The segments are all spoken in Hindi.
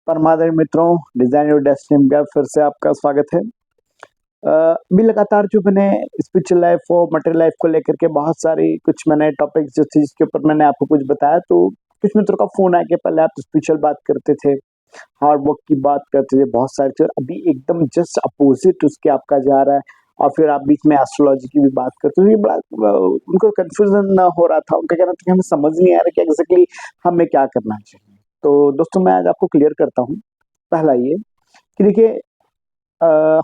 परमादरणीय मित्रों, डिजाइन योर डेस्टिनी में फिर से आपका स्वागत है। अभी लगातार जो मैंने स्पिरिचुअल लाइफ और मटेरियल लाइफ को लेकर के बहुत सारी कुछ मैंने टॉपिक्स जो थे जिसके ऊपर मैंने आपको कुछ बताया, तो कुछ मित्रों का फोन आया कि पहले आप स्पिरिचुअल बात करते थे, हार्ड वर्क की बात करते थे, बहुत सारी चीज। अभी एकदम जस्ट अपोजिट उसके आपका जा रहा है और फिर आप बीच में एस्ट्रोलॉजी की भी बात करते हो। ये बड़ा उनको कंफ्यूजन हो रहा था, उनका कहना था कि हमें समझ नहीं आ रहा कि एग्जैक्टली हमें क्या करना चाहिए। तो दोस्तों मैं आज आपको क्लियर करता हूँ। पहला ये कि देखिए,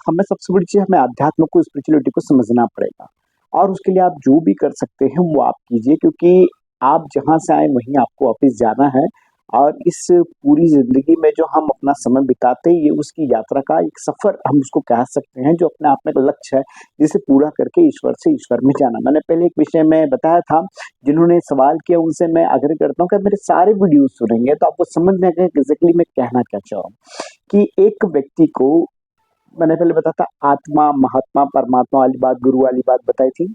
हमें सबसे बड़ी चीज़, हमें अध्यात्म को, स्पिरिचुअलिटी को समझना पड़ेगा और उसके लिए आप जो भी कर सकते हैं वो आप कीजिए, क्योंकि आप जहाँ से आए वहीं आपको वापस जाना है। और इस पूरी ज़िंदगी में जो हम अपना समय बिताते हैं, ये उसकी यात्रा का एक सफ़र हम उसको कह सकते हैं, जो अपने आप में एक लक्ष्य है, जिसे पूरा करके ईश्वर से ईश्वर में जाना। मैंने पहले एक विषय में बताया था, जिन्होंने सवाल किया उनसे मैं आग्रह करता हूँ कि मेरे सारे वीडियो सुनेंगे तो आपको समझ में आएगा एग्जैक्टली मैं कहना क्या चाह रहा हूँ। कि एक व्यक्ति को, मैंने पहले बताया था, आत्मा, महात्मा, परमात्मा वाली बात, गुरु वाली बात बताई थी।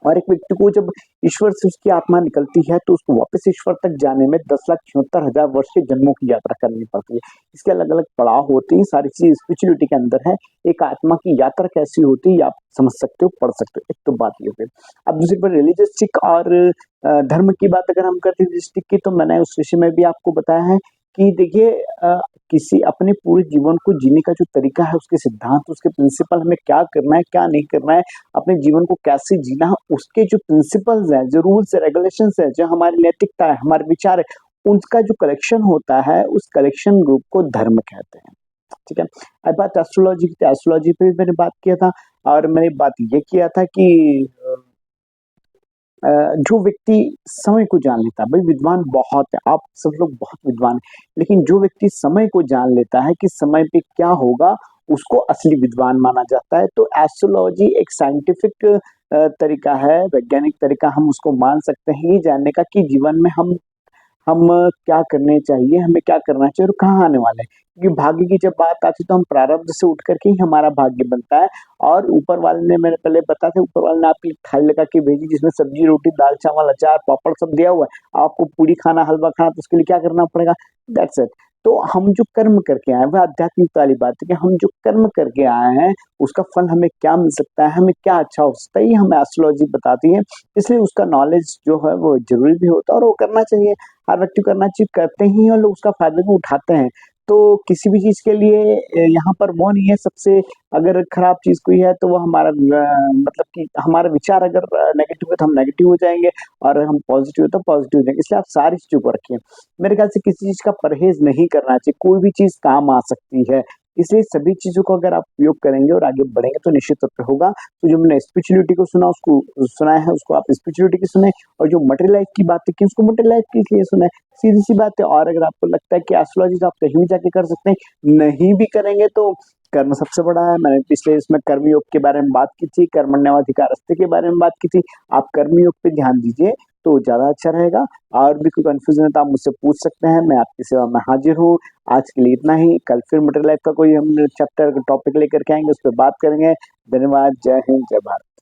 और एक व्यक्ति को जब ईश्वर से उसकी आत्मा निकलती है तो उसको वापस ईश्वर तक जाने में 10,76,000 वर्ष के जन्मों की यात्रा करनी पड़ती है। इसके अलग अलग पड़ाव होते हैं, सारी चीज स्पिरिचुअलिटी के अंदर है। एक आत्मा की यात्रा कैसी होती है आप समझ सकते हो, पढ़ सकते हो। एक तो बात ये है। अब दूसरी बात रिलीजियस्टिक और धर्म की बात अगर हम करते हैं की, तो मैंने उस विषय में भी आपको बताया है कि देखिए, किसी अपने पूरे जीवन को जीने का जो तरीका है, उसके सिद्धांत, उसके प्रिंसिपल, हमें क्या करना है क्या नहीं करना है, अपने जीवन को कैसे जीना है, उसके जो प्रिंसिपल्स हैं, जो रूल्स है, रेगुलेशंस है, जो हमारी नैतिकता है, हमारे विचार है, उनका जो कलेक्शन होता है, उस कलेक्शन ग्रुप को धर्म कहते हैं। ठीक है। अब बात एस्ट्रोलॉजी की, एस्ट्रोलॉजी पे भी मैंने बात किया था और मैंने बात ये किया था कि जो व्यक्ति समय को जान लेता है, भाई विद्वान बहुत है, आप सब लोग बहुत विद्वान हैं, लेकिन जो व्यक्ति समय को जान लेता है कि समय पे क्या होगा, उसको असली विद्वान माना जाता है। तो एस्ट्रोलॉजी एक साइंटिफिक तरीका है, वैज्ञानिक तरीका हम उसको मान सकते हैं, ये जानने का कि जीवन में हम क्या करने चाहिए, हमें क्या करना चाहिए और कहाँ आने वाले हैं। क्योंकि भाग्य की जब बात आती है तो हम प्रारब्ध से उठ करके ही हमारा भाग्य बनता है। और ऊपर वाले ने, मैंने पहले बताया था, ऊपर वाले ने आपकी थाली लगा के भेजी जिसमें सब्जी, रोटी, दाल, चावल, अचार, पापड़ सब दिया हुआ है। आपको पूरी खाना, हलवा खाना, तो उसके लिए क्या करना पड़ेगा? That's it. तो हम जो कर्म करके आए हैं, वह आध्यात्मिक वाली बात है कि हम जो कर्म करके आए हैं उसका फल हमें क्या मिल सकता है, हमें क्या अच्छा हो सकता है, ये हमें एस्ट्रोलॉजी बताती है। इसलिए उसका नॉलेज जो है वो जरूरी भी होता है और वो करना चाहिए। हर व्यक्ति करना चाहिए, करते ही हैं और लोग उसका फायदा भी उठाते हैं। तो किसी भी चीज के लिए यहाँ पर वो नहीं है। सबसे अगर खराब चीज कोई है तो वो हमारा मतलब कि हमारा विचार अगर नेगेटिव है तो हम नेगेटिव हो जाएंगे और हम पॉजिटिव है तो पॉजिटिव हो जाएंगे। इसलिए आप सारी चीजों को रखिए। मेरे ख्याल से किसी चीज का परहेज नहीं करना चाहिए, कोई भी चीज काम आ सकती है। इसलिए सभी चीजों को अगर आप उपयोग करेंगे और आगे बढ़ेंगे तो निश्चित तौर पे होगा। तो जो मैंने स्पिरिचुअलिटी को सुना, उसको सुना है, उसको आप स्पिरिचुअलिटी की सुने, और जो मटेरियल लाइफ की बात की उसको मटेरियल लाइफ के लिए सुने। सीधी सी बात है। और अगर आपको लगता है कि एस्ट्रोलॉजी तो आप कहीं भी जाके कर सकते हैं, नहीं भी करेंगे तो कर्म सबसे बड़ा है। मैंने पिछले इसमें कर्मयोग के बारे में बात की थी, कर्मण्यवाधिकारस्ते के बारे में बात की थी। आप कर्मयोग पे ध्यान दीजिए तो ज्यादा अच्छा रहेगा। और भी कोई कंफ्यूजन है तो आप मुझसे पूछ सकते हैं, मैं आपकी सेवा में हाजिर हूँ। आज के लिए इतना ही। कल फिर मटेरियल लाइफ का कोई हम चैप्टर टॉपिक लेकर के आएंगे, उस पर बात करेंगे। धन्यवाद। जय हिंद, जय भारत।